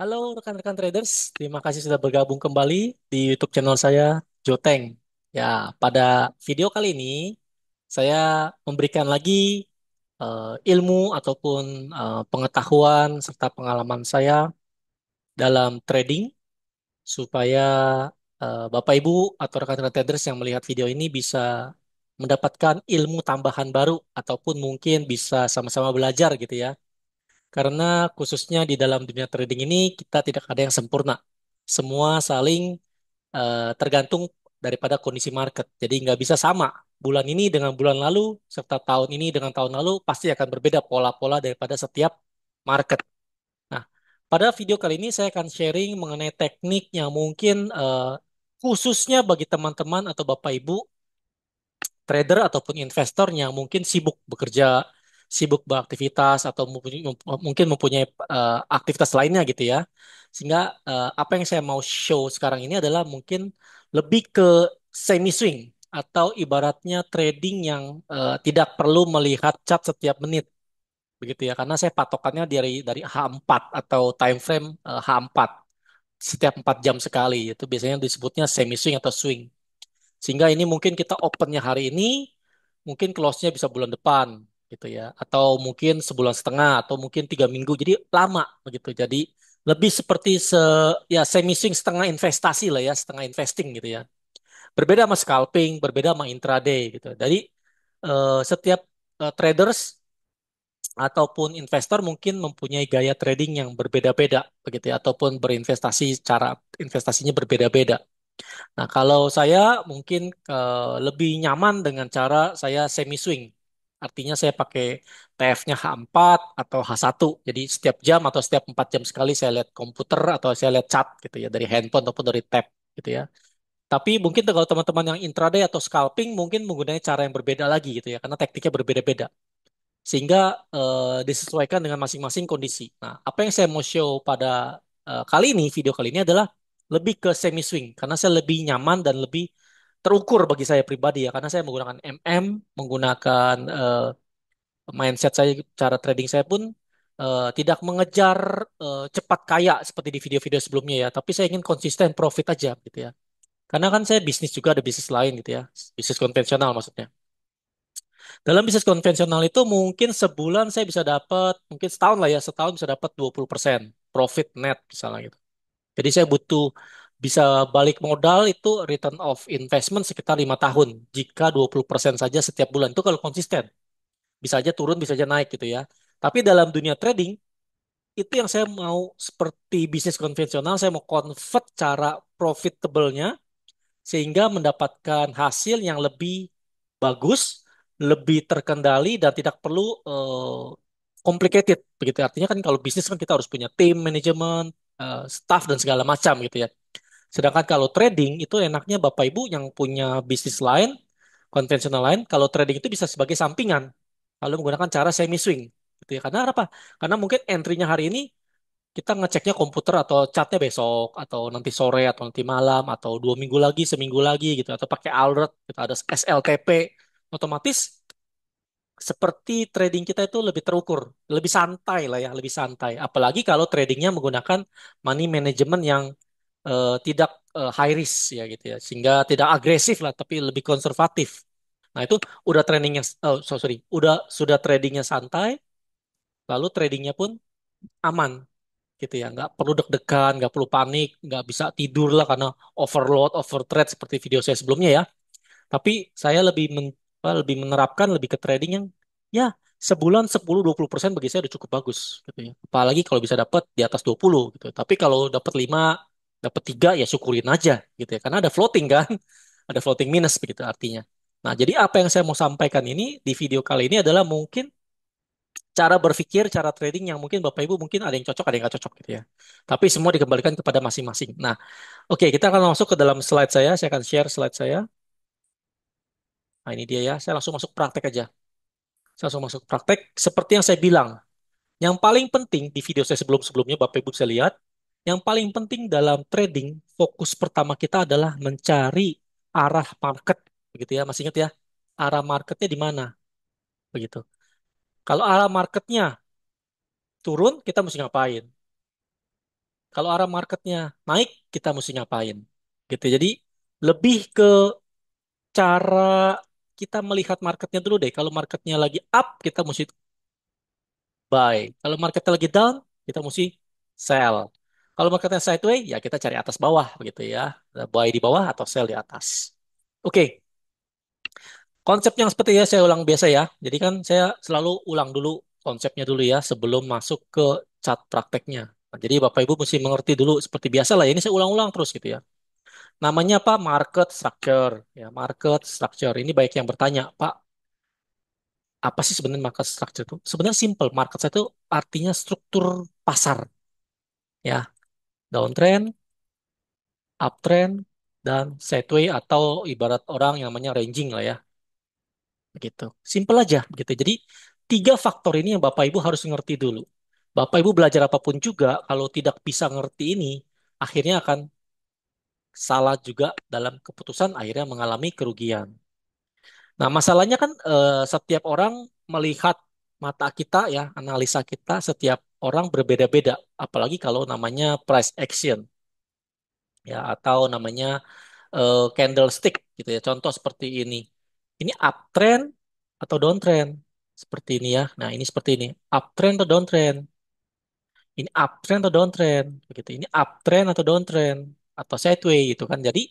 Halo rekan-rekan traders, terima kasih sudah bergabung kembali di YouTube channel saya, Joteng. Ya, pada video kali ini saya memberikan lagi ilmu ataupun pengetahuan serta pengalaman saya dalam trading supaya Bapak Ibu atau rekan-rekan traders yang melihat video ini bisa mendapatkan ilmu tambahan baru ataupun mungkin bisa sama-sama belajar gitu ya. Karena khususnya di dalam dunia trading ini kita tidak ada yang sempurna. Semua saling tergantung daripada kondisi market. Jadi nggak bisa sama. Bulan ini dengan bulan lalu, serta tahun ini dengan tahun lalu, pasti akan berbeda pola-pola daripada setiap market. Nah, pada video kali ini saya akan sharing mengenai teknik yang mungkin khususnya bagi teman-teman atau Bapak Ibu trader ataupun investor yang mungkin sibuk bekerja, sibuk beraktivitas atau mungkin mempunyai aktivitas lainnya gitu ya. Sehingga apa yang saya mau show sekarang ini adalah mungkin lebih ke semi swing atau ibaratnya trading yang tidak perlu melihat chart setiap menit begitu ya. Karena saya patokannya dari H4 atau time frame H4 setiap 4 jam sekali. Itu biasanya disebutnya semi swing atau swing. Sehingga ini mungkin kita opennya hari ini, mungkin close-nya bisa bulan depan gitu ya. Atau mungkin sebulan setengah atau mungkin 3 minggu. Jadi lama begitu. Jadi lebih seperti ya semi swing setengah investasi lah ya, setengah investing gitu ya. Berbeda sama scalping, berbeda sama intraday gitu. Jadi setiap traders ataupun investor mungkin mempunyai gaya trading yang berbeda-beda begitu ya ataupun berinvestasi cara investasinya berbeda-beda. Nah, kalau saya mungkin lebih nyaman dengan cara saya semi swing. Artinya saya pakai TF-nya H4 atau H1. Jadi setiap jam atau setiap 4 jam sekali saya lihat komputer atau saya lihat chat gitu ya dari handphone ataupun dari tab gitu ya. Tapi mungkin kalau teman-teman yang intraday atau scalping mungkin menggunakan cara yang berbeda lagi gitu ya karena tekniknya berbeda-beda sehingga disesuaikan dengan masing-masing kondisi. Nah, apa yang saya mau show pada kali ini, video kali ini adalah lebih ke semi swing karena saya lebih nyaman dan lebih terukur bagi saya pribadi ya karena saya menggunakan MM, menggunakan mindset saya, cara trading saya pun tidak mengejar cepat kaya seperti di video-video sebelumnya ya, tapi saya ingin konsisten profit aja gitu ya. Karena kan saya bisnis juga ada bisnis lain gitu ya, bisnis konvensional maksudnya. Dalam bisnis konvensional itu mungkin sebulan saya bisa dapat, mungkin setahun lah ya, setahun bisa dapat 20% profit net misalnya gitu. Jadi saya butuh bisa balik modal itu return of investment sekitar 5 tahun. Jika 20% saja setiap bulan. Itu kalau konsisten. Bisa aja turun, bisa aja naik gitu ya. Tapi dalam dunia trading, itu yang saya mau seperti bisnis konvensional, saya mau convert cara profitable-nya sehingga mendapatkan hasil yang lebih bagus, lebih terkendali dan tidak perlu complicated begitu. Artinya kan kalau bisnis kan kita harus punya tim manajemen, staff dan segala macam gitu ya. Sedangkan kalau trading itu enaknya Bapak Ibu yang punya bisnis lain, konvensional lain, kalau trading itu bisa sebagai sampingan. Lalu menggunakan cara semi swing gitu ya. Karena apa? Karena mungkin entry-nya hari ini kita ngeceknya komputer atau catnya besok atau nanti sore atau nanti malam atau 2 minggu lagi seminggu lagi gitu atau pakai alert kita ada SLTP otomatis seperti trading kita itu lebih terukur lebih santai lah ya lebih santai apalagi kalau tradingnya menggunakan money management yang tidak high risk ya gitu ya sehingga tidak agresif lah tapi lebih konservatif. Nah itu udah trainingnya sorry sudah tradingnya santai lalu tradingnya pun aman gitu ya nggak perlu deg-degan nggak perlu panik nggak bisa tidur lah karena overload overtrade seperti video saya sebelumnya ya tapi saya lebih menerapkan lebih ke trading yang ya sebulan 10-20% bagi saya udah cukup bagus gitu ya apalagi kalau bisa dapat di atas 20 gitu tapi kalau dapat 5 dapat 3 ya syukurin aja gitu ya karena ada floating kan ada floating minus begitu artinya. Nah jadi apa yang saya mau sampaikan ini di video kali ini adalah mungkin cara berpikir, cara trading yang mungkin Bapak Ibu mungkin ada yang cocok, ada yang nggak cocok gitu ya. Tapi semua dikembalikan kepada masing-masing. Nah, oke, kita akan masuk ke dalam slide saya. Saya akan share slide saya. Nah, ini dia ya. Saya langsung masuk praktek aja. Saya langsung masuk praktek. Seperti yang saya bilang, yang paling penting di video saya sebelum-sebelumnya, Bapak Ibu bisa lihat, yang paling penting dalam trading, fokus pertama kita adalah mencari arah market. Begitu ya, masih ingat ya? Arah marketnya di mana? Begitu. Kalau arah marketnya turun, kita mesti ngapain? Kalau arah marketnya naik, kita mesti ngapain? Gitu. Jadi lebih ke cara kita melihat marketnya dulu deh. Kalau marketnya lagi up, kita mesti buy. Kalau marketnya lagi down, kita mesti sell. Kalau marketnya sideways, ya kita cari atas bawah begitu ya. Buy di bawah atau sell di atas. Oke, konsep yang seperti ya saya ulang biasa ya. Jadi kan saya selalu ulang dulu konsepnya dulu ya sebelum masuk ke chart prakteknya. Nah, jadi Bapak Ibu mesti mengerti dulu seperti biasa lah. Ya. Ini saya ulang-ulang terus gitu ya. Namanya apa? Market structure. Ya, market structure. Ini baik yang bertanya, Pak, apa sih sebenarnya market structure itu? Sebenarnya simple. Market itu artinya struktur pasar. Ya, downtrend, uptrend, dan sideways atau ibarat orang yang namanya ranging lah ya. Begitu. Simple aja begitu. Jadi tiga faktor ini yang Bapak Ibu harus ngerti dulu. Bapak Ibu belajar apapun juga kalau tidak bisa ngerti ini, akhirnya akan salah juga dalam keputusan akhirnya mengalami kerugian. Nah, masalahnya kan setiap orang melihat mata kita ya, analisa kita setiap orang berbeda-beda. Apalagi kalau namanya price action ya atau namanya candlestick gitu ya. Contoh seperti ini. Ini uptrend atau downtrend seperti ini ya. Nah, ini seperti ini. Uptrend atau downtrend? Ini uptrend atau downtrend? Begitu. Ini uptrend atau downtrend atau sideways gitu kan. Jadi,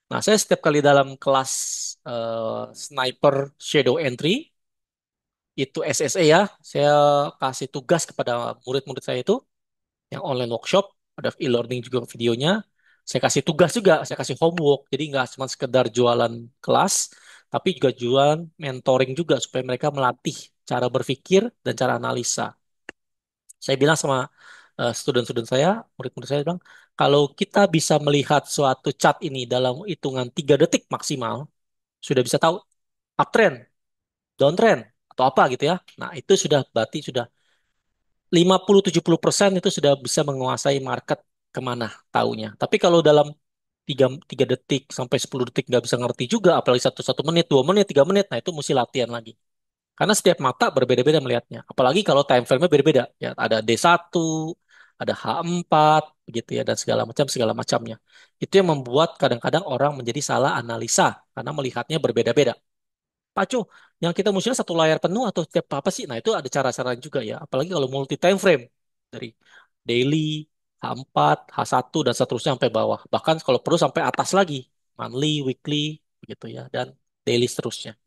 nah saya setiap kali dalam kelas sniper shadow entry itu SSE ya, saya kasih tugas kepada murid-murid saya itu yang online workshop, ada e-learning juga videonya. Saya kasih tugas juga, saya kasih homework. Jadi nggak cuma sekedar jualan kelas, tapi juga jualan mentoring juga supaya mereka melatih cara berpikir dan cara analisa. Saya bilang sama student-student saya, murid-murid saya bilang, kalau kita bisa melihat suatu chart ini dalam hitungan 3 detik maksimal, sudah bisa tahu uptrend, downtrend, atau apa gitu ya. Nah, itu sudah berarti sudah 50-70% itu sudah bisa menguasai market kemana taunya. Tapi kalau dalam tiga detik sampai 10 detik nggak bisa ngerti juga, apalagi satu menit, 2 menit, 3 menit, nah itu mesti latihan lagi. Karena setiap mata berbeda-beda melihatnya. Apalagi kalau time frame-nya berbeda. Ya, ada D1, ada H4, begitu ya, dan segala macamnya. Itu yang membuat kadang-kadang orang menjadi salah analisa karena melihatnya berbeda-beda. Pacu, yang kita musuhnya satu layar penuh atau setiap apa sih? Nah, itu ada cara-cara juga ya. Apalagi kalau multi time frame dari daily, H4, H1 dan seterusnya sampai bawah. Bahkan kalau perlu sampai atas lagi, monthly, weekly, begitu ya, dan daily seterusnya.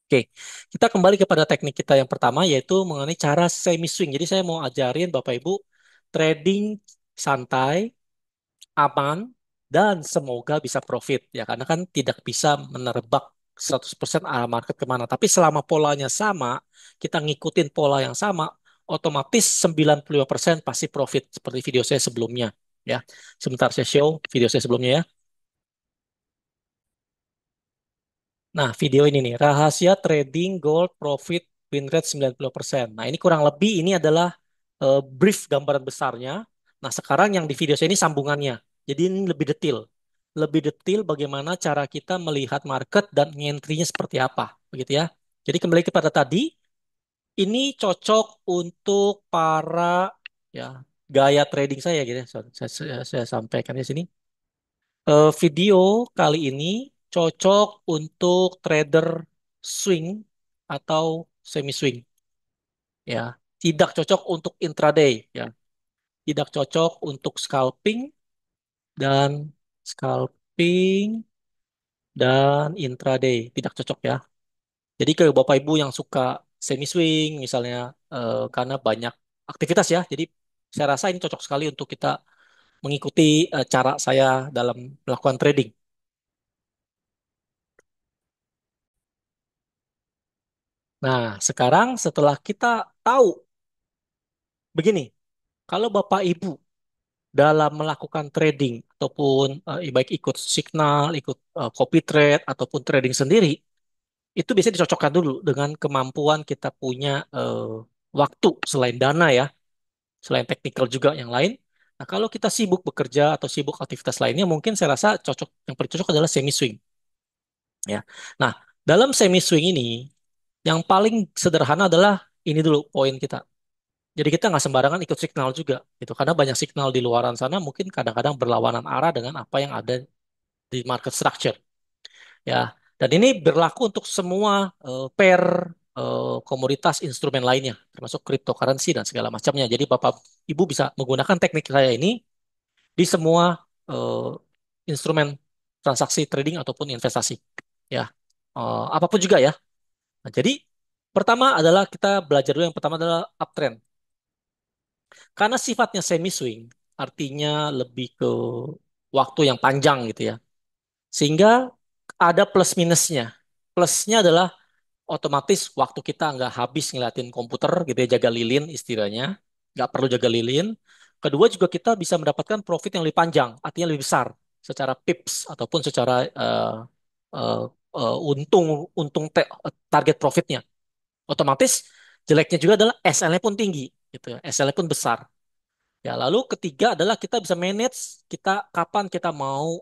Oke, kita kembali kepada teknik kita yang pertama yaitu mengenai cara semi swing. Jadi saya mau ajarin Bapak Ibu trading santai, aman, dan semoga bisa profit ya karena kan tidak bisa menerbak 100% arah market kemana. Tapi selama polanya sama, kita ngikutin pola yang sama, otomatis 95% pasti profit seperti video saya sebelumnya ya. Sebentar saya show video saya sebelumnya ya. Nah, video ini nih, rahasia trading gold profit win rate 90%. Nah, ini kurang lebih ini adalah brief gambaran besarnya. Nah, sekarang yang di video saya ini sambungannya. Jadi ini lebih detail. Lebih detail bagaimana cara kita melihat market dan ngentry-nya seperti apa. Begitu ya. Jadi kembali kepada tadi, ini cocok untuk para ya gaya trading saya gitu ya. Saya sampaikan di sini. Video kali ini cocok untuk trader swing atau semi swing ya. Tidak cocok untuk intraday ya. Tidak cocok untuk dan scalping dan intraday. Tidak cocok ya. Jadi ke Bapak Ibu yang suka semi swing misalnya karena banyak aktivitas ya. Jadi saya rasa ini cocok sekali untuk kita mengikuti cara saya dalam melakukan trading. Nah, sekarang setelah kita tahu begini, kalau Bapak Ibu dalam melakukan trading ataupun baik ikut signal, ikut copy trade ataupun trading sendiri, itu biasanya dicocokkan dulu dengan kemampuan kita punya waktu selain dana ya, selain teknikal juga yang lain. Nah, kalau kita sibuk bekerja atau sibuk aktivitas lainnya, mungkin saya rasa cocok yang paling cocok adalah semi swing ya. Nah, dalam semi swing ini yang paling sederhana adalah ini dulu poin kita. Jadi kita nggak sembarangan ikut signal juga, gitu. Karena banyak signal di luaran sana mungkin kadang-kadang berlawanan arah dengan apa yang ada di market structure, ya. Dan ini berlaku untuk semua pair komoditas instrumen lainnya, termasuk cryptocurrency dan segala macamnya. Jadi Bapak Ibu bisa menggunakan teknik saya ini di semua instrumen transaksi trading ataupun investasi, ya. Apapun juga ya. Nah, jadi pertama adalah kita belajar dulu yang pertama adalah uptrend. Karena sifatnya semi swing, artinya lebih ke waktu yang panjang gitu ya. Sehingga ada plus minusnya. Plusnya adalah otomatis waktu kita nggak habis ngeliatin komputer gitu ya, jaga lilin istilahnya. Nggak perlu jaga lilin. Kedua juga kita bisa mendapatkan profit yang lebih panjang, artinya lebih besar secara pips ataupun secara eh, untung untung target profitnya. Otomatis jeleknya juga adalah SL-nya pun tinggi gitu ya. SL-nya pun besar. Ya, lalu ketiga adalah kita bisa manage kita kapan kita mau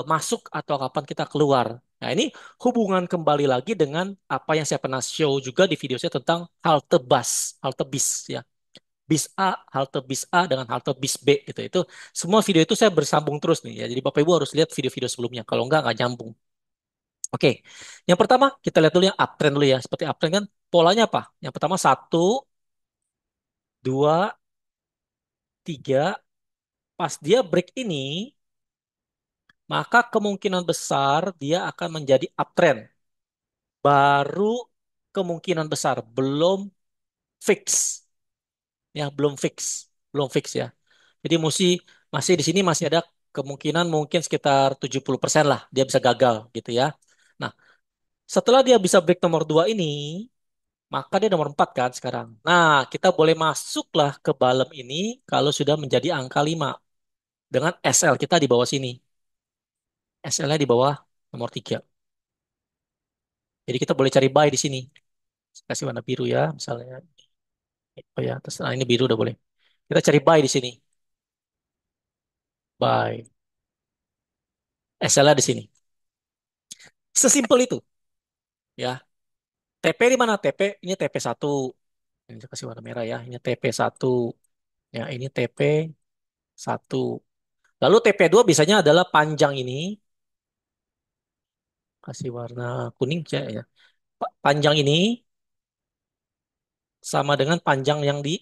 masuk atau kapan kita keluar. Nah, ini hubungan kembali lagi dengan apa yang saya pernah show juga di video saya tentang halte bus, halte bis ya. Bis A, halte bis A dengan halte bis B gitu. Itu semua video itu saya bersambung terus nih ya. Jadi Bapak Ibu harus lihat video-video sebelumnya. Kalau nggak nyambung. Oke, yang pertama kita lihat dulu yang uptrend dulu ya. Seperti uptrend kan polanya apa? Yang pertama satu, dua, tiga. Pas dia break ini, maka kemungkinan besar dia akan menjadi uptrend. Baru kemungkinan besar, belum fix. Ya, belum fix. Belum fix ya. Jadi masih di sini masih ada kemungkinan mungkin sekitar 70% lah dia bisa gagal gitu ya. Nah, setelah dia bisa break nomor 2 ini, maka dia nomor 4 kan sekarang. Nah, kita boleh masuklah ke balem ini kalau sudah menjadi angka 5 dengan SL kita di bawah sini. SL-nya di bawah nomor 3. Jadi kita boleh cari buy di sini. Kasih warna biru ya, misalnya. Oh ya, terus ini biru udah boleh. Kita cari buy di sini. Buy. SL di sini. Sesimpel itu, ya. TP di mana? TP ini TP1. Ini saya kasih warna merah ya. Ini TP1. Ya, ini TP1. Lalu TP2 biasanya adalah panjang ini. Kasih warna kuning ya. Panjang ini sama dengan panjang yang di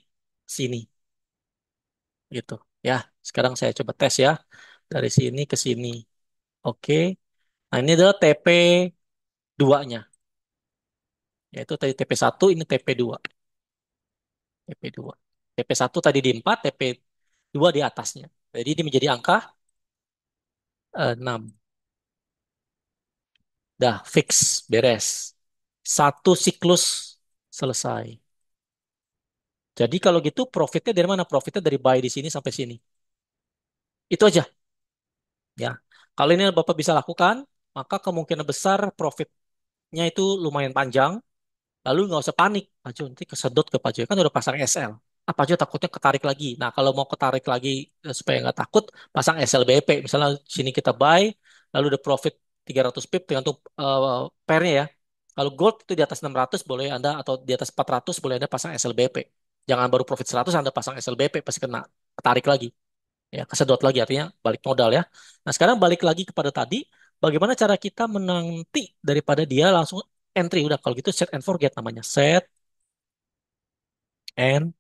sini, gitu. Ya, sekarang saya coba tes ya. Dari sini ke sini. Oke. Nah, ini adalah TP2-nya. Yaitu tadi TP1, ini TP2. TP2. TP1 tadi di 4, TP2 di atasnya. Jadi ini menjadi angka 6. Dah, fix, beres. Satu siklus selesai. Jadi kalau gitu profitnya dari mana? Profitnya dari buy di sini sampai sini. Itu aja ya. Kalau ini Bapak bisa lakukan, maka kemungkinan besar profitnya itu lumayan panjang. Lalu nggak usah panik. Pak nanti kesedot ke Pak kan udah pasang SL. Apa aja takutnya ketarik lagi. Nah, kalau mau ketarik lagi supaya nggak takut, pasang SLBP. Misalnya sini kita buy, lalu the profit 300 pip tergantung pairnya ya. Kalau gold itu di atas 600 boleh Anda atau di atas 400 boleh Anda pasang SLBP. Jangan baru profit 100 Anda pasang SLBP pasti kena ketarik lagi. Ya, kesedot lagi artinya balik modal ya. Nah, sekarang balik lagi kepada tadi, bagaimana cara kita menanti daripada dia langsung entry. Udah kalau gitu set and forget namanya. Set and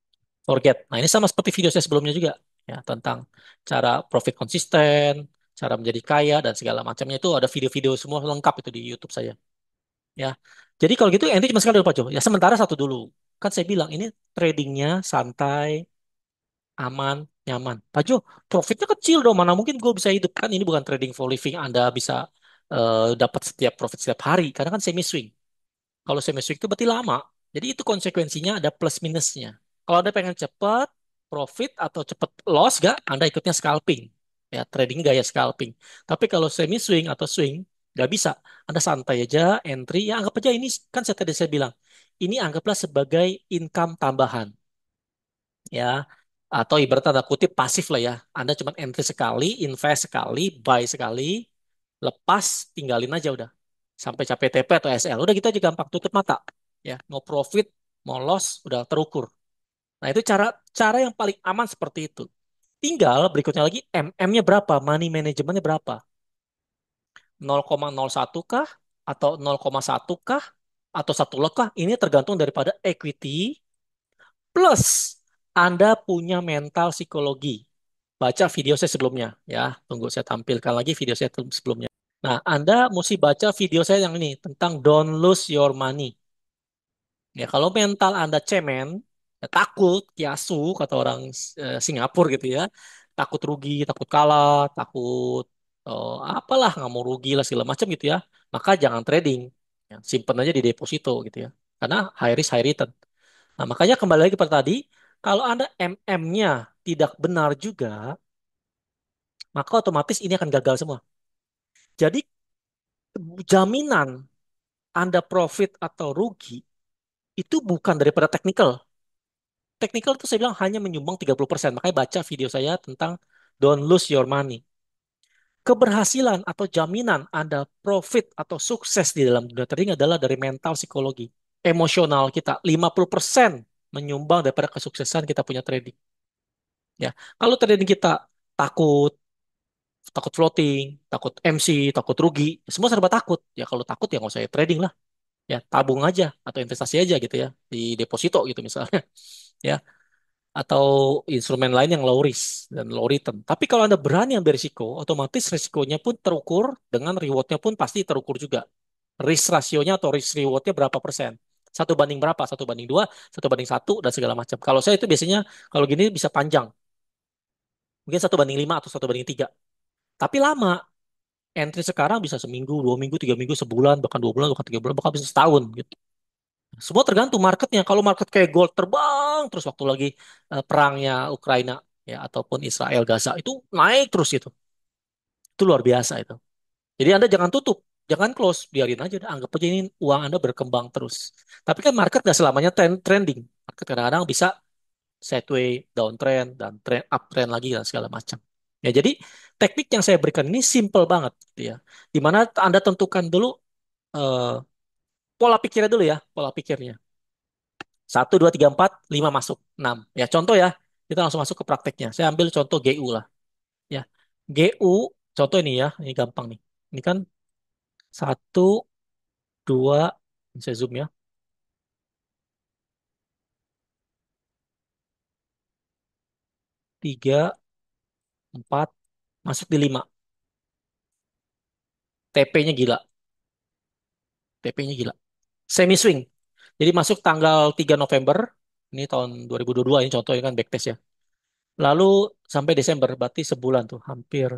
forget. Nah, ini sama seperti video saya sebelumnya juga ya tentang cara profit konsisten, cara menjadi kaya dan segala macamnya itu ada video-video semua lengkap itu di YouTube saya. Ya. Jadi kalau gitu entry cuma sekali dulu Pak Jo. Ya sementara satu dulu. Kan saya bilang ini tradingnya santai, aman, nyaman. Pak Jo, profitnya kecil dong. Mana mungkin gue bisa hidup kan? Ini bukan trading for living. Anda bisa dapat setiap profit setiap hari. Karena kan semi swing. Kalau semi swing itu berarti lama. Jadi itu konsekuensinya ada plus minusnya. Kalau Anda pengen cepat profit atau cepat loss gak, Anda ikutnya scalping. Ya, trading gaya scalping. Tapi kalau semi swing atau swing, nggak bisa. Anda santai aja, entry, ya anggap aja ini kan saya bilang. Ini anggaplah sebagai income tambahan. Ya, atau ibarat tanda kutip pasif lah ya. Anda cuma entry sekali, invest sekali, buy sekali, lepas tinggalin aja udah. Sampai capai TP atau SL. Udah gitu aja gampang tutup mata. Ya, mau profit, mau loss udah terukur. Nah, itu cara cara yang paling aman seperti itu. Tinggal berikutnya lagi MM-nya berapa, money manajemennya berapa? 0,01 kah? Atau 0,1 kah? Atau 1 lot kah? Ini tergantung daripada equity plus Anda punya mental psikologi. Baca video saya sebelumnya ya. Tunggu saya tampilkan lagi video saya sebelumnya. Nah, Anda mesti baca video saya yang ini tentang don't lose your money. Ya, kalau mental Anda cemen, ya takut, kiasu, kata orang Singapura gitu ya. Takut rugi, takut kalah, takut apalah, nggak mau rugi lah segala macam gitu ya. Maka jangan trading. Ya, simpen aja di deposito gitu ya. Karena high risk, high return. Nah, makanya kembali lagi ke tadi, kalau Anda MM-nya tidak benar juga, maka otomatis ini akan gagal semua. Jadi, jaminan Anda profit atau rugi itu bukan daripada technical. Technical itu saya bilang hanya menyumbang 30%. Makanya baca video saya tentang don't lose your money. Keberhasilan atau jaminan Anda profit atau sukses di dalam dunia trading adalah dari mental psikologi. Emosional kita 50% menyumbang daripada kesuksesan kita punya trading. Ya, kalau trading kita takut, takut floating, takut MC, takut rugi, semua serba takut. Ya kalau takut ya nggak usah trading lah. Ya tabung aja atau investasi aja gitu ya di deposito gitu misalnya. Ya, atau instrumen lain yang low risk dan low return. Tapi kalau Anda berani ambil risiko, otomatis risikonya pun terukur dengan rewardnya pun pasti terukur juga. Risk rasionya atau risk rewardnya berapa persen? Satu banding berapa? Satu banding dua, satu banding satu, dan segala macam. Kalau saya itu biasanya kalau gini bisa panjang. Mungkin satu banding lima atau satu banding tiga. Tapi lama. Entry sekarang bisa seminggu, 2 minggu, 3 minggu, sebulan, bahkan 2 bulan, bahkan 3 bulan, bahkan bisa setahun gitu. Semua tergantung marketnya. Kalau market kayak gold terbang terus waktu lagi perangnya Ukraina ya ataupun Israel Gaza itu naik terus itu. Itu luar biasa itu. Jadi Anda jangan tutup, jangan close, biarin aja, anggap aja ini uang Anda berkembang terus. Tapi kan market nggak selamanya trending. Market kadang-kadang bisa sideways, downtrend dan trend uptrend lagi dan segala macam. Ya, jadi teknik yang saya berikan ini simple banget gitu ya. Dimana Anda tentukan dulu eh, pola pikirnya dulu ya, pola pikirnya. Satu, dua, tiga, empat, lima masuk, enam. Ya contoh ya, kita langsung masuk ke prakteknya. Saya ambil contoh GU lah. Ya, GU, contoh ini ya, ini gampang nih. Ini kan satu, dua, ini saya zoom ya, tiga, empat, masuk di lima. TP-nya gila, TP-nya gila. Semi swing. Jadi masuk tanggal 3 November, ini tahun 2022, ini contohnya kan backtest ya. Lalu sampai Desember, berarti sebulan tuh, hampir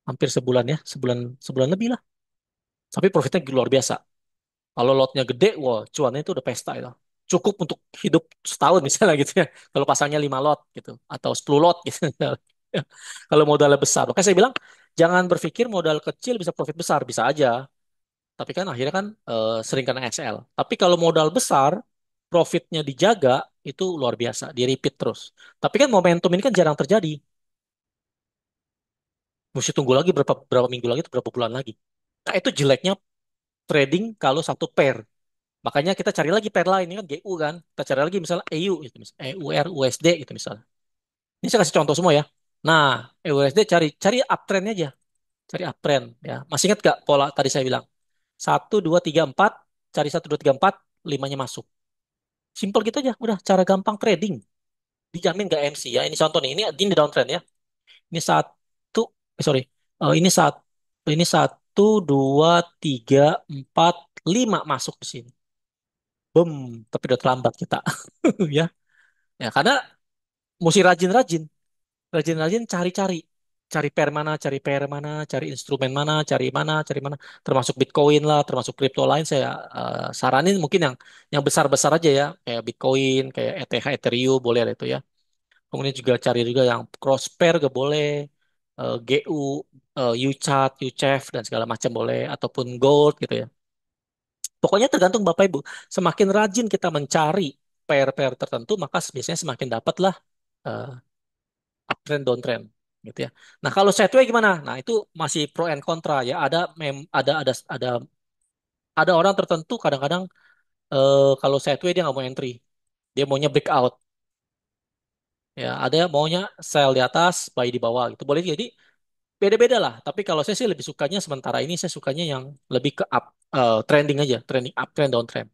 hampir sebulan ya, sebulan sebulan lebih lah. Tapi profitnya luar biasa. Kalau lotnya gede, wah cuannya itu udah pesta itu. Cukup untuk hidup setahun misalnya gitu ya. Kalau pasangnya 5 lot gitu. Atau 10 lot gitu. Kalau modalnya besar. Makanya saya bilang, jangan berpikir modal kecil bisa profit besar. Bisa aja. Tapi kan akhirnya kan sering kena SL. Tapi kalau modal besar, profitnya dijaga, itu luar biasa. Di repeat terus. Tapi kan momentum ini kan jarang terjadi. Mesti tunggu lagi berapa berapa minggu lagi, atau berapa bulan lagi. Nah itu jeleknya trading kalau satu pair. Makanya kita cari lagi pair lain, ini kan GU kan. Kita cari lagi misalnya EU, gitu, misalnya EUR, USD gitu misalnya. Ini saya kasih contoh semua ya. Nah, EUSD cari uptrend aja. Cari uptrend ya. Masih ingat gak pola tadi saya bilang? Satu, dua, tiga, empat. Cari satu, dua, tiga, empat. Limanya masuk. Simple gitu aja. Udah cara gampang trading. Dijamin gak MC ya. Ini contoh nih. Ini downtrend ya. Ini satu, sorry. Ini satu, dua, tiga, empat, lima masuk di sini. Boom, tapi udah terlambat kita. Ya. Ya, karena mesti rajin-rajin, rajin-rajin cari-cari, cari pair mana, cari pair mana, cari instrumen mana, cari mana, termasuk Bitcoin lah, termasuk kripto lain. Saya saranin mungkin yang besar-besar aja ya, kayak Bitcoin, kayak ETH, Ethereum boleh lah itu ya. Kemudian juga cari juga yang cross pair gak boleh, GU, UCHAT, UCHEF dan segala macam boleh, ataupun gold gitu ya. Pokoknya tergantung Bapak Ibu. Semakin rajin kita mencari pair-pair tertentu, maka biasanya semakin dapatlah eh, uptrend, downtrend, gitu ya. Nah, kalau sideways gimana? Nah, itu masih pro and kontra ya. Ada orang tertentu kadang-kadang kalau sideways dia nggak mau entry, dia maunya breakout. Ya, ada yang maunya sell di atas, buy di bawah gitu. Boleh jadi beda-beda lah. Tapi kalau saya sih lebih sukanya sementara ini saya sukanya yang lebih ke up trending aja, trending up trend down trend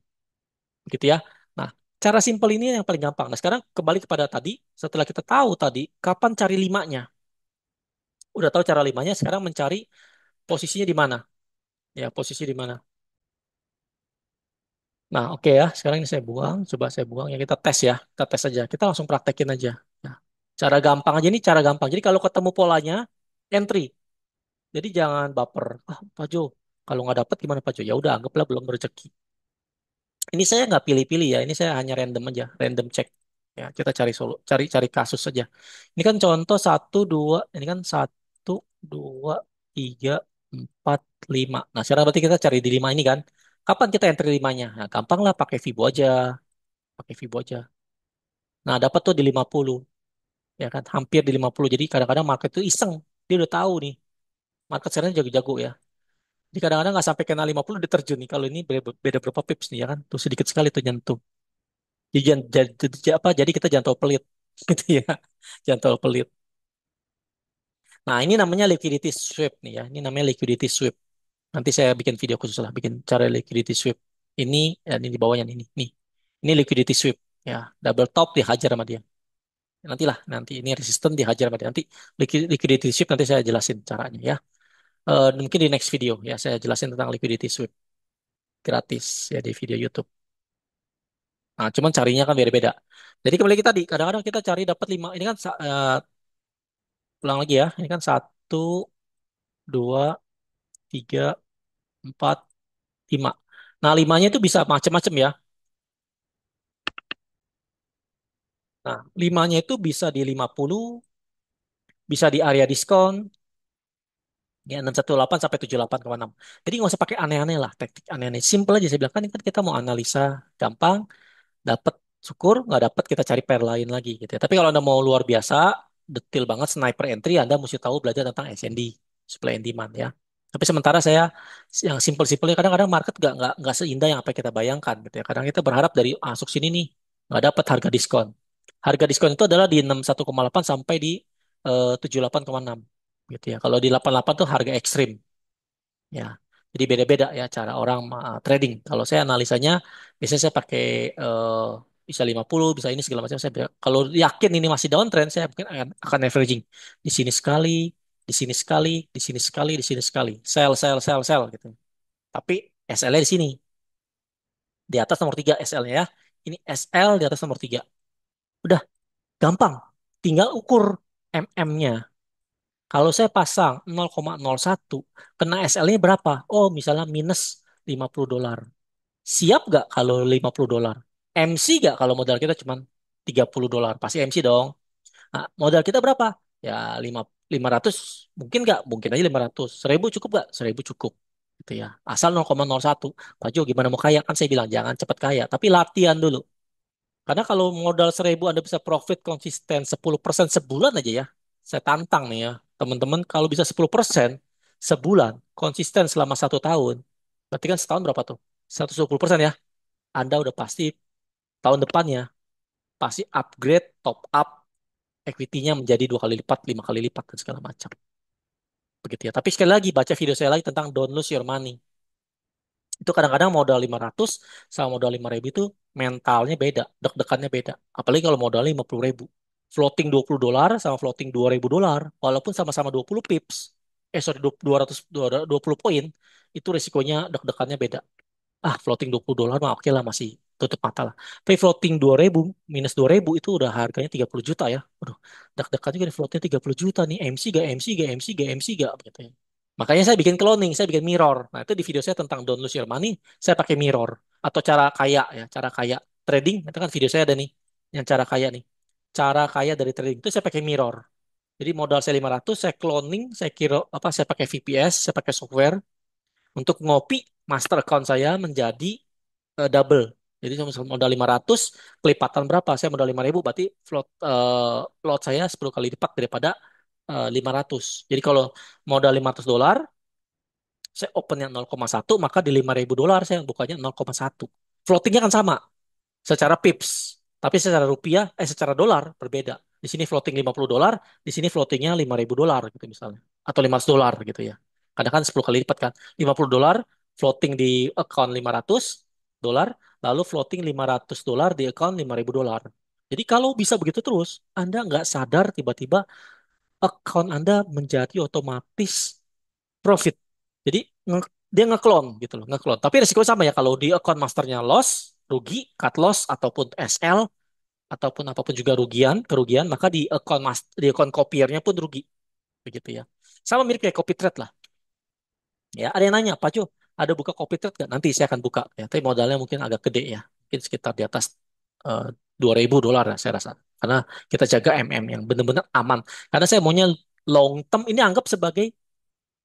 gitu ya. Nah, cara simpel ini yang paling gampang. Nah, sekarang kembali kepada tadi, setelah kita tahu tadi kapan cari limanya. Udah tahu cara limanya, sekarang mencari posisinya di mana. Ya, posisi di mana. Nah, oke ya. Sekarang ini saya buang, coba saya buang. Ya kita tes ya. Kita tes aja. Kita langsung praktekin aja. Nah, cara gampang aja ini cara gampang. Jadi kalau ketemu polanya, entry. Jadi jangan baper. Ah, Pak Jo, kalau nggak dapet gimana Pak Jo? Ya udah, anggaplah belum rezeki. Ini saya nggak pilih-pilih ya. Ini saya hanya random aja, random check. Ya, kita cari solo, cari kasus saja. Ini kan contoh satu, dua. Ini kan satu, dua, tiga, empat, lima. Nah, sekarang berarti kita cari di lima ini kan. Kapan kita entry limanya? Nah, gampang lah pakai Vibo aja, pakai Vibo aja. Nah, dapat tuh di 50, ya kan? Hampir di 50. Jadi kadang-kadang market itu iseng. Dia udah tahu nih. Market sekarang jago-jago ya. Jadi kadang-kadang nggak sampai kena 50 dia terjun nih. Kalau ini beda, beda berapa pips nih ya kan? Tuh sedikit sekali tuh nyentuh. Jadi, jadi kita jangan terlalu pelit gitu ya. Jangan terlalu pelit. Nah, ini namanya liquidity sweep nih ya. Ini namanya liquidity sweep. Nanti saya bikin video khusus lah, bikin cara liquidity sweep. Ini, ya, ini di bawahnya nih. Nih. Ini liquidity sweep. Ya, double top dihajar sama dia. Nantilah, nanti ini resisten dihajar sama dia. Nanti liquidity sweep nanti saya jelasin caranya ya. Mungkin di next video ya saya jelasin tentang liquidity sweep gratis ya di video YouTube. Nah, cuman carinya kan beda-beda. Jadi kembali kita tadi, kadang-kadang kita cari dapat lima. Ini kan ulang lagi ya. Ini kan satu, dua, tiga, empat, lima. Nah, limanya itu bisa macam-macam ya. Nah, limanya itu bisa di 50, bisa di area diskon, ya 618 sampai 78,6. Jadi nggak usah pakai aneh-aneh lah, teknik aneh-aneh. Simple aja saya bilang kan kita mau analisa gampang, dapat syukur, nggak dapat kita cari pair lain lagi gitu ya. Tapi kalau Anda mau luar biasa, detail banget sniper entry, Anda mesti tahu belajar tentang SND, supply and demand ya. Tapi sementara saya yang simple-simpelnya kadang-kadang market nggak seindah yang apa yang kita bayangkan gitu ya. Kadang kita berharap dari masuk sini nih nggak dapat harga diskon. Harga diskon itu adalah di 61,8 sampai di 78,6 gitu ya. Kalau di 88 tuh harga ekstrim. Ya, jadi beda-beda ya cara orang trading. Kalau saya analisanya, biasanya saya pakai eh, bisa 50, bisa ini segala macam. Kalau yakin ini masih downtrend, saya mungkin akan averaging di sini sekali, di sini sekali, di sini sekali, di sini sekali. Sell, sell, sell, sell gitu. Tapi SL-nya di sini, di atas nomor 3 SL-nya ya. Ini SL di atas nomor 3. Udah gampang. Tinggal ukur MM-nya. Kalau saya pasang 0,01, kena SL-nya berapa? Oh, misalnya minus $50. Siap nggak kalau $50? MC nggak kalau modal kita cuma $30? Pasti MC dong. Nah, modal kita berapa? Ya 500, mungkin nggak? Mungkin aja 500. 1.000 cukup nggak? 1.000 cukup. Gitu ya. Asal 0,01. Pak Jo gimana mau kaya? Kan saya bilang jangan cepat kaya. Tapi latihan dulu. Karena kalau modal 1.000 Anda bisa profit konsisten 10% sebulan aja ya. Saya tantang nih ya. Teman-teman kalau bisa 10% sebulan konsisten selama 1 tahun. Berarti kan setahun berapa tuh? 120% ya. Anda udah pasti tahun depannya pasti upgrade, top up equity-nya menjadi 2 kali lipat, 5 kali lipat dan segala macam. Begitu ya. Tapi sekali lagi baca video saya lagi tentang don't lose your money. Itu kadang-kadang modal 500 sama modal 5.000 itu mentalnya beda, deg-degannya beda. Apalagi kalau modalnya 50.000. Floating $20 sama floating $2.000, walaupun sama-sama 20 pips, sorry 200, 20 poin, itu risikonya deg-degannya beda. Ah, floating $20 mah oke lah masih tutup mata lah. Tapi floating 2.000 minus 2.000 itu udah harganya 30 juta ya. Waduh, deg-degan juga nih floating 30 juta nih. MC gak, MC gak, MC gak, MC gak gitu ya. Makanya saya bikin cloning, saya bikin mirror. Nah, itu di video saya tentang don't lose your money, saya pakai mirror atau cara kaya ya, cara kaya trading. Itu kan video saya ada nih yang cara kaya nih. Cara kaya dari trading itu saya pakai mirror. Jadi modal saya 500, saya cloning, saya kira apa saya pakai VPS, saya pakai software untuk ngopi master account saya menjadi double. Jadi sama modal 500, kelipatan berapa? Saya modal 5.000, berarti float saya 10 kali lipat daripada 500. Jadi kalau modal $500, saya opennya 0,1, maka di $5.000 saya bukanya 0,1. Floatingnya kan sama secara pips, tapi secara rupiah, secara dolar berbeda. Di sini floating $50, di sini floatingnya $5.000 gitu misalnya. Atau $500 gitu ya. Kadang kan 10 kali lipat kan. $50 floating di account $500, lalu floating $500 di account $5.000. Jadi kalau bisa begitu terus, Anda nggak sadar tiba-tiba account Anda menjadi otomatis profit. Jadi dia ngeklon gitu loh, ngeklon. Tapi resiko sama ya kalau di account masternya loss, rugi, cut loss ataupun SL ataupun apapun juga kerugian, maka di account copiernya pun rugi begitu ya. Sama mirip kayak copy trade lah. Ya, ada yang nanya, Pak Jo, ada buka copy trade nggak? Nanti saya akan buka ya. Tapi modalnya mungkin agak gede ya. Mungkin sekitar di atas eh, $2.000 ya saya rasa. Karena kita jaga yang benar-benar aman. Karena saya maunya long term ini anggap sebagai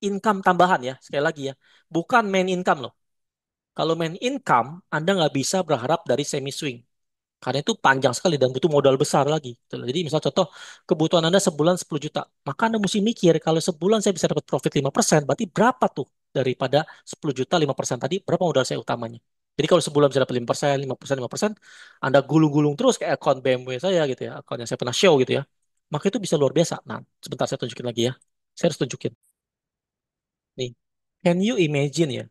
income tambahan ya. Sekali lagi ya. Bukan main income loh. Kalau main income, Anda nggak bisa berharap dari semi swing. Karena itu panjang sekali dan butuh modal besar lagi, gitu loh. Jadi misal contoh, kebutuhan Anda sebulan 10 juta. Maka Anda mesti mikir, kalau sebulan saya bisa dapat profit 5%, berarti berapa tuh daripada 10 juta 5% tadi, berapa modal saya utamanya. Jadi kalau sebulan bisa dapat 5%, 5%, 5%, Anda gulung-gulung terus kayak akun BMW saya gitu ya, akun yang saya pernah show gitu ya. Maka itu bisa luar biasa. Nah, sebentar saya tunjukin lagi ya. Saya harus tunjukin. Nih, can you imagine ya,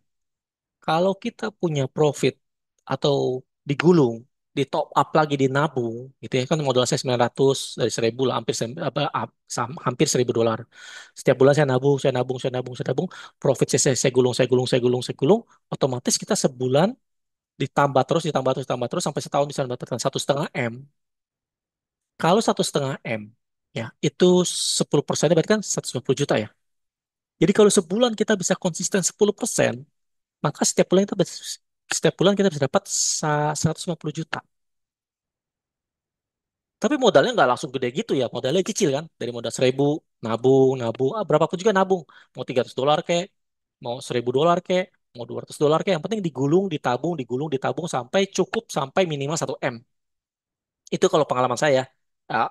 kalau kita punya profit atau digulung, di top up lagi di nabung, gitu ya kan modal saya 900 dari 1.000 lah, hampir hampir $1.000. Setiap bulan saya nabung, saya nabung, saya nabung, saya nabung, profit saya gulung, saya gulung, saya gulung, saya gulung, otomatis kita sebulan ditambah terus, ditambah terus, ditambah terus sampai setahun bisa mendapatkan 1,5 M. Kalau 1,5 M, ya itu 10%-nya berarti kan 150 juta ya. Jadi kalau sebulan kita bisa konsisten 10%, maka setiap bulan kita bisa dapat 150 juta. Tapi modalnya nggak langsung gede gitu ya. Modalnya kecil kan. Dari modal 1.000, nabung, nabung. Berapapun juga nabung. Mau $300 kek, mau $1.000 kek, mau $200 kek. Yang penting digulung, ditabung sampai cukup sampai minimal 1 M. Itu kalau pengalaman saya.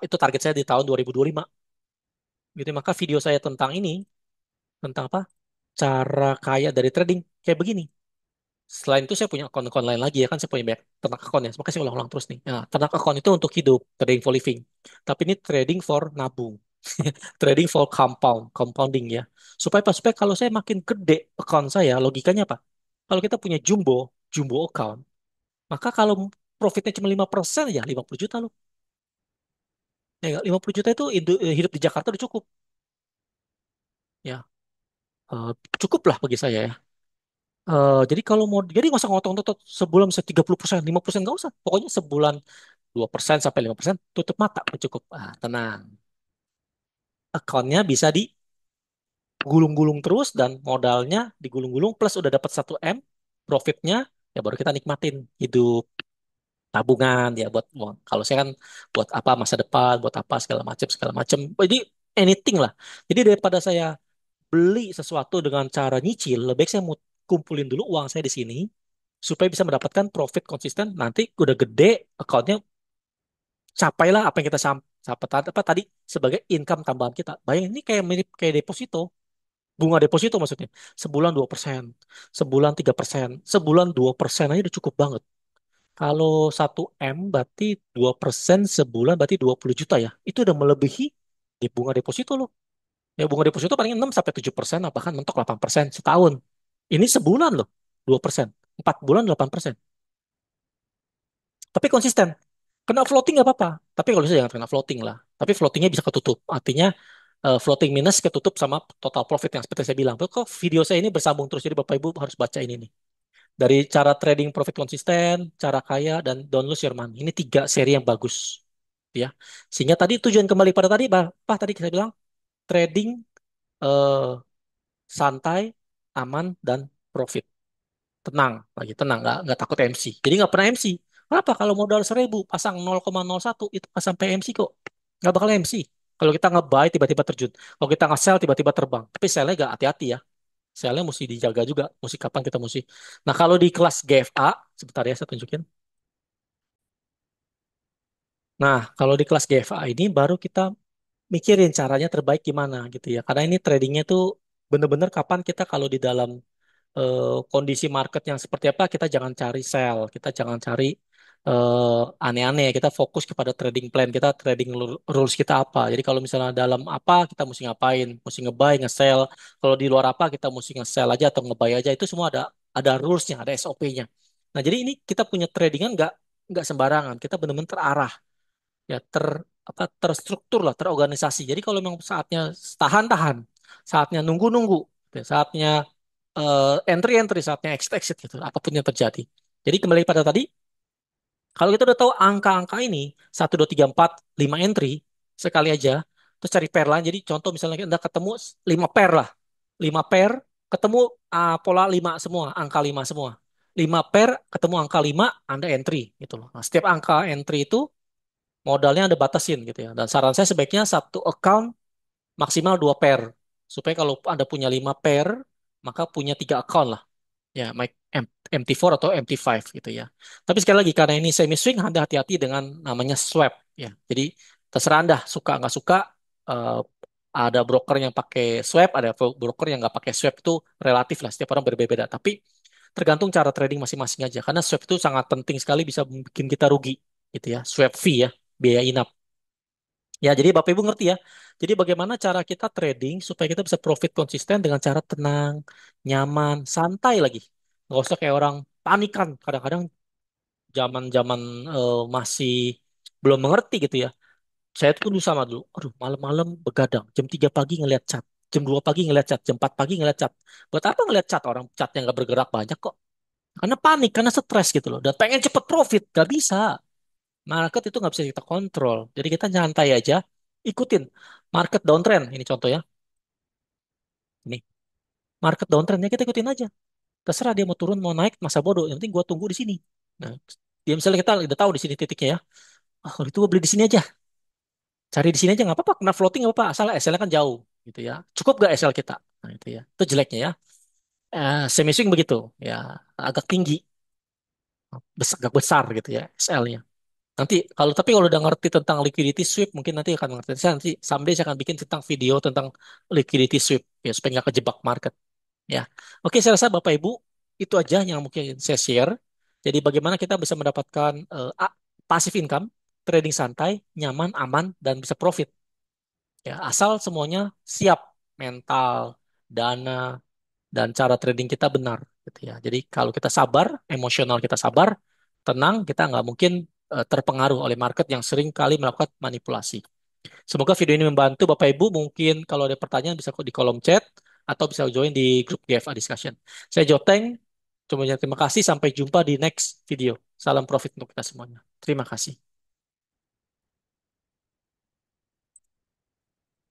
Itu target saya di tahun 2025. Gitu. Maka video saya tentang ini, tentang apa? Cara kaya dari trading. Kayak begini. Selain itu saya punya akun-akun lain lagi ya kan saya punya banyak ternak akun ya. Makanya saya ulang-ulang terus nih. Nah, ternak akun itu untuk hidup, trading for living. Tapi ini trading for nabung, trading for compounding ya. Supaya apa? Supaya kalau saya makin gede account saya, logikanya apa? Kalau kita punya jumbo account, maka kalau profitnya cuma 5% ya 50 juta loh. Ya, nggak? 50 juta itu hidup di Jakarta udah cukup. Ya, eh, cukup lah bagi saya ya. Jadi kalau mau, jadi nggak usah ngotot-ngotot sebulan bisa 30%, 5% nggak usah. Pokoknya sebulan 2% sampai 5% tutup mata udah cukup. Tenang. Akunnya bisa digulung-gulung terus dan modalnya digulung-gulung plus udah dapat 1 M profitnya ya baru kita nikmatin hidup tabungan ya buat kalau saya kan buat apa masa depan, buat apa segala macam. Jadi anything lah. Jadi daripada saya beli sesuatu dengan cara nyicil, lebih baik saya mau kumpulin dulu uang saya di sini supaya bisa mendapatkan profit konsisten nanti udah gede accountnya capailah apa yang kita apa tadi sebagai income tambahan kita. Bayangin ini kayak mirip kayak deposito, bunga deposito maksudnya. Sebulan 2%, sebulan 3%, sebulan 2% aja udah cukup banget. Kalau 1 M berarti 2% sebulan berarti 20 juta ya. Itu udah melebihi di bunga deposito loh. Ya bunga deposito paling 6 sampai 7%, bahkan mentok 8% setahun. Ini sebulan loh, 2%. 4 bulan 8%. Tapi konsisten. Kena floating nggak apa-apa. Tapi kalau bisa jangan kena floating lah. Tapi floatingnya bisa ketutup. Artinya floating minus ketutup sama total profit yang seperti saya bilang. Kok video saya ini bersambung terus. Jadi Bapak Ibu harus baca ini nih. Dari cara trading profit konsisten, cara kaya, dan don't lose your money. Ini 3 seri yang bagus. Ya. Sehingga tadi tujuan kembali pada tadi, apa tadi saya bilang? Trading eh, santai, aman, dan profit. Tenang lagi tenang nggak takut MC jadi nggak pernah MC. Kenapa? Kalau modal 1.000 pasang 0,01 itu pas sampai MC kok nggak bakal MC. Kalau kita nge-buy tiba-tiba terjun, kalau kita nge-sell tiba-tiba terbang, tapi sellnya nggak hati-hati ya, sellnya mesti dijaga juga, mesti kapan kita mesti. Nah kalau di kelas GFA sebentar ya saya tunjukin. Nah kalau di kelas GFA ini baru kita mikirin caranya terbaik gimana gitu ya, karena ini tradingnya tuh bener-bener kapan kita kalau di dalam kondisi market yang seperti apa kita jangan cari sell, kita jangan cari aneh-aneh. Kita fokus kepada trading plan kita, trading rules kita apa. Jadi kalau misalnya dalam apa kita mesti ngapain, mesti nge-buy, nge-sell. Kalau di luar apa kita mesti nge-sell aja atau nge-buy aja. Itu semua ada rulesnya, ada SOP-nya. Nah jadi ini kita punya tradingan nggak sembarangan. Kita benar-benar terarah, ya terstruktur lah, terorganisasi. Jadi kalau memang saatnya tahan-tahan, saatnya nunggu-nunggu, gitu, saatnya entry-entry, saatnya exit-exit gitu, apapun yang terjadi. Jadi kembali pada tadi, kalau kita udah tahu angka-angka ini, 1, 2, 3, 4, 5 entry, sekali aja, terus cari pair lain. Jadi contoh misalnya kita ketemu 5 pair lah. 5 pair, ketemu pola 5 semua, angka 5 semua. 5 pair, ketemu angka 5 Anda entry gitu loh. Nah, setiap angka entry itu modalnya ada batasin gitu ya. Dan saran saya sebaiknya satu account maksimal 2 pair. Supaya kalau Anda punya 5 pair, maka punya 3 account lah. Ya, MT4 atau MT5 gitu ya. Tapi sekali lagi, karena ini semi swing, Anda hati-hati dengan namanya swap ya. Jadi terserah Anda suka nggak suka. eh, ada broker yang pakai swap, ada broker yang nggak pakai swap, itu relatif lah. Setiap orang berbeda-beda. Tapi tergantung cara trading masing-masing aja. Karena swap itu sangat penting sekali, bisa bikin kita rugi gitu ya. Swap fee ya, biaya inap. Ya, jadi Bapak Ibu ngerti ya. Jadi bagaimana cara kita trading supaya kita bisa profit konsisten dengan cara tenang, nyaman, santai lagi. Nggak usah kayak orang panikan. Kadang-kadang zaman-zaman masih belum mengerti gitu ya. Saya tuh dulu sama dulu. Aduh, malam-malam begadang. Jam 3 pagi ngeliat chat. Jam 2 pagi ngeliat chat. Jam 4 pagi ngeliat chat. Buat apa ngeliat chat? Orang chatnya nggak bergerak banyak kok. Karena panik, karena stres gitu loh. Dan pengen cepet profit. Gak bisa. Market itu nggak bisa kita kontrol. Jadi kita nyantai aja, ikutin market downtrend. Ini contoh ya. Ini market downtrendnya kita ikutin aja. Terserah dia mau turun mau naik masa bodoh. Yang penting gua tunggu di sini. Nah, dia misalnya kita udah tahu di sini titiknya ya. Ah, kalau itu gua beli di sini aja. Cari di sini aja nggak apa-apa. Kena floating nggak apa-apa. Asal SL-nya kan jauh gitu ya. Cukup gak SL kita? Nah itu ya. Itu jeleknya ya. Semi swing begitu ya. Agak tinggi, agak besar gitu ya SL-nya. Nanti tapi kalau udah ngerti tentang liquidity sweep, mungkin nanti akan mengerti. Saya nanti someday saya akan bikin tentang video tentang liquidity sweep ya supaya nggak kejebak market ya. Oke, saya rasa Bapak Ibu itu aja yang mungkin saya share. Jadi bagaimana kita bisa mendapatkan passive income, trading santai, nyaman, aman dan bisa profit ya asal semuanya siap, mental, dana dan cara trading kita benar gitu ya. Jadi kalau kita sabar, emosional kita sabar, tenang, kita nggak mungkin terpengaruh oleh market yang sering kali melakukan manipulasi. Semoga video ini membantu Bapak Ibu. Mungkin kalau ada pertanyaan bisa kok di kolom chat atau bisa join di grup GFA discussion. Saya Joteng, cuma terima kasih. Sampai jumpa di next video. Salam profit untuk kita semuanya. Terima kasih.